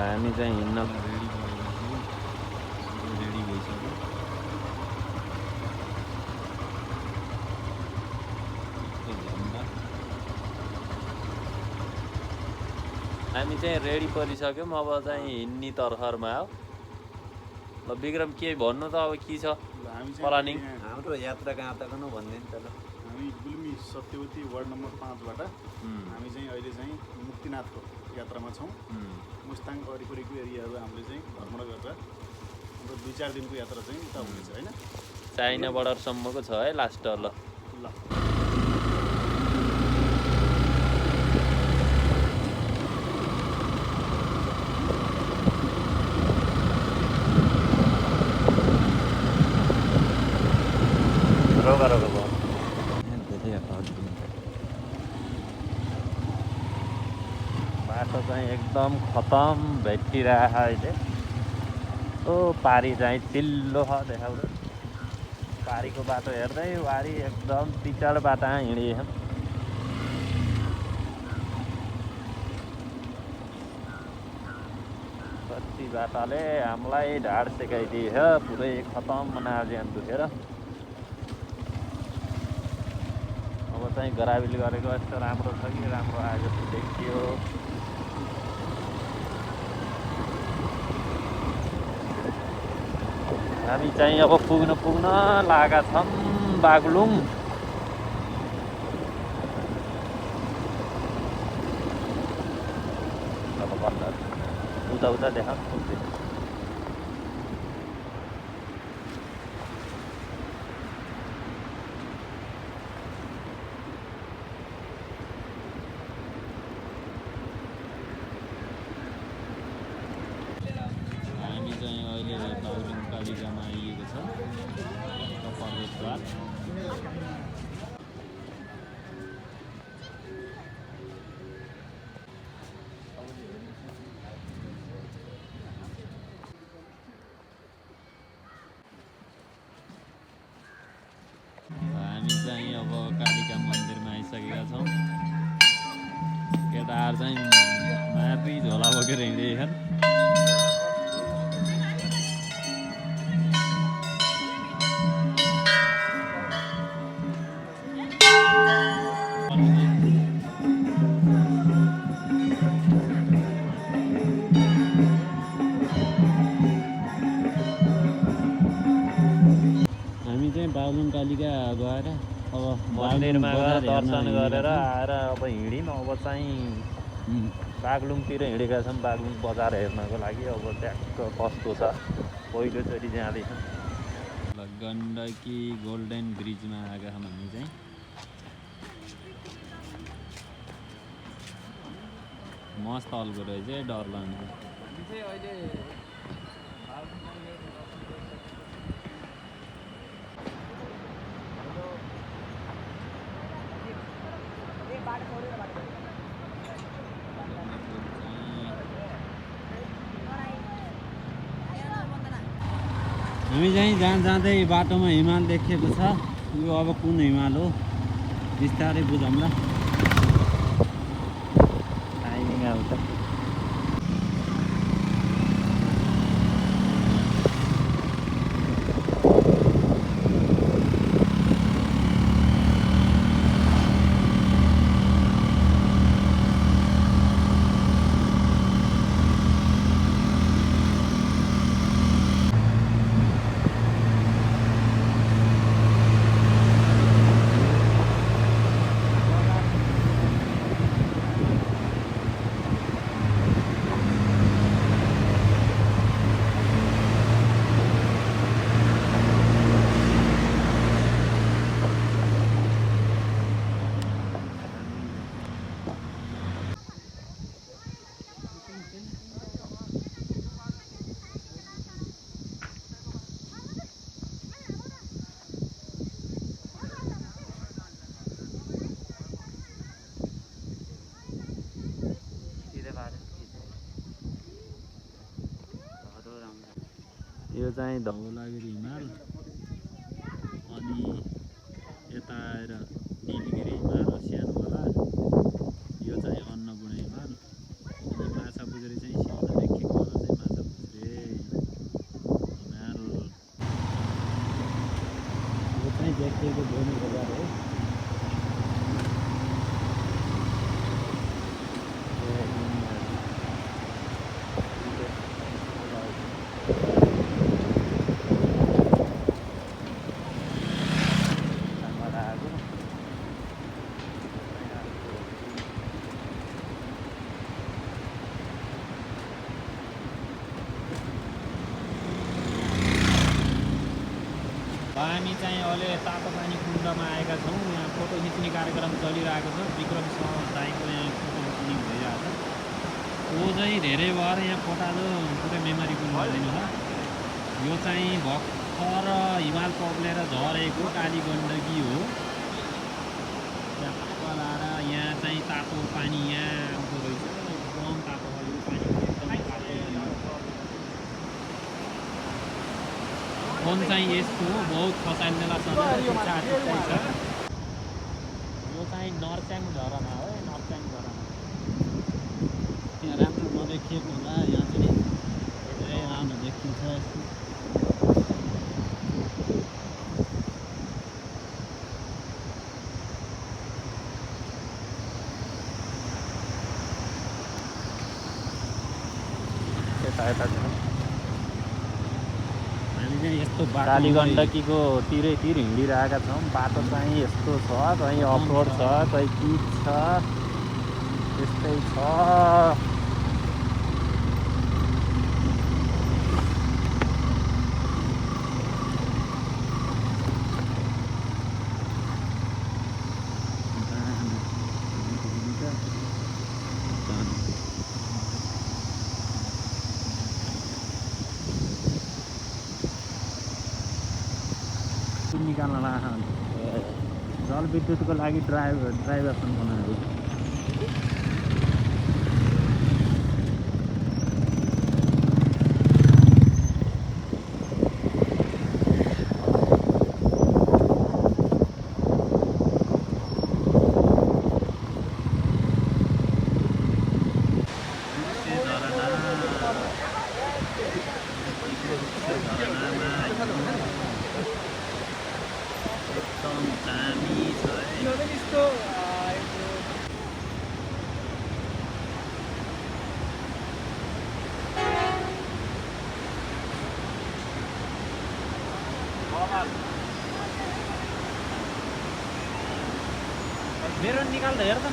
हामी चाहिँ हिँड्न रेडी भइसक्यो रेडी भइसक्यो हामी चाहिँ रेडी परिसक्यौँ अब चाहिँ हिँड्ने तर्खरमा हो ल विक्रम के भन्नु त अब के छ प्लानिङ हाम्रो यात्रा कहाँ तक न भन्दैन त ल हामी गुल्मी सत्यवती वार्ड नम्बर 5 बाट हामी चाहिँ अहिले चाहिँ मुक्तिनाथको यात्रामा छौँ मुस्ताङ वरिपरिको एरियाहरू हामीले चाहिँ भ्रमण गरेर हाम्रो 2-4 दिनको यात्रा चाहिँ उता हुनेछ हैन चाइना बर्डरसम्मको छ है लास्ट ल बाटो चाहिँ एकदम खतम भेटिरहेछ अहिले ओ पारी चाहिँ चिल्लो छ देखाउँछ पारीको बाटो हेर्दै वारी एकदम पिचड बाटो हिँडिए कति बाटाले हामीलाई ढाड सेकाइदिएछ पुरै खतम बनाएर दुखेर अब चाहिँ गराबिल गरेको यस्तो राम्रो छ कि राम्रो आए जस्तो देखियो हामी चाहिँ अब पुग्न लागेका छौँ बागलुङ अब उता देखा पालिकामा आइएको छ प्रवेशद्वार हामी चाहिँ अब कालिका मन्दिरमा आइसकेका छौँ केटाहरू चाहिँ माथि झोला बोकेर हिँडेछन् बागलुङ कालिका गएर अब मन्दिरमा गएर दर्शन गरेर आएर अब हिँड्यौँ अब चाहिँ बागलुङतिर हिँडेका छौँ बागलुङ बजार हेर्नको लागि अब ट्याक्क कस्तो छ पहिलोचोटि जाँदैछौँ गण्डकी गोल्डन ब्रिजमा आएका छौँ हामी चाहिँ मस्त अल्को रहेछ डर लाग्छ हामी चाहिँ जाँदै बाटोमा हिमाल देखिएको छ यो अब कुन हिमाल हो बिस्तारै बुझौँला टाइमिङ आउँछ यो चाहिँ धौलागिरी हिमाल अनि यता आएर नीलगिरी हामी चाहिँ अहिले तातो पानी कुण्डमा आएका छौँ। यहाँ फोटो खिच्ने कार्यक्रम चलिरहेको छ। विक्रम दाईको यहाँ फोटो खिच्ने भइरहेको छ। वो चाहिँ धेरै भएर यहाँ फोटालो पुरै मेमोरी पनि गरिदिनु छ। यो चाहिँ भर्खर हिमाल पग्लेर झरेको काली गण्डकी हो। यहाँ तातो लाएर यहाँ चाहिँ तातो पानी यहाँ आउँदो रहेछ। एकदम तातो भयो पानी, एकदमै तातो। फोन चाहिँ यस्तो हो, बहुत खसाल्नेला छ। यो चाहिँ नर्स्याङ झरना हो। नर्स्याङ झरना यहाँ राम्रो नदेखिएको होला। यहाँ चाहिँ धेरै राम्रो देखिन्छ। हामी चाहिँ यस्तो काली गण्डकीको तिरैतिर हिँडिरहेका छौँ। बाटो चाहिँ यस्तो छ, कहीँ अफरोड छ, कहीँ पिच छ, त्यस्तै छ। निकाल्न लाग्छ। जलविद्युतको लागि ड्राइभरसन बनाएको छ। मेरो निकाल्दा हेर त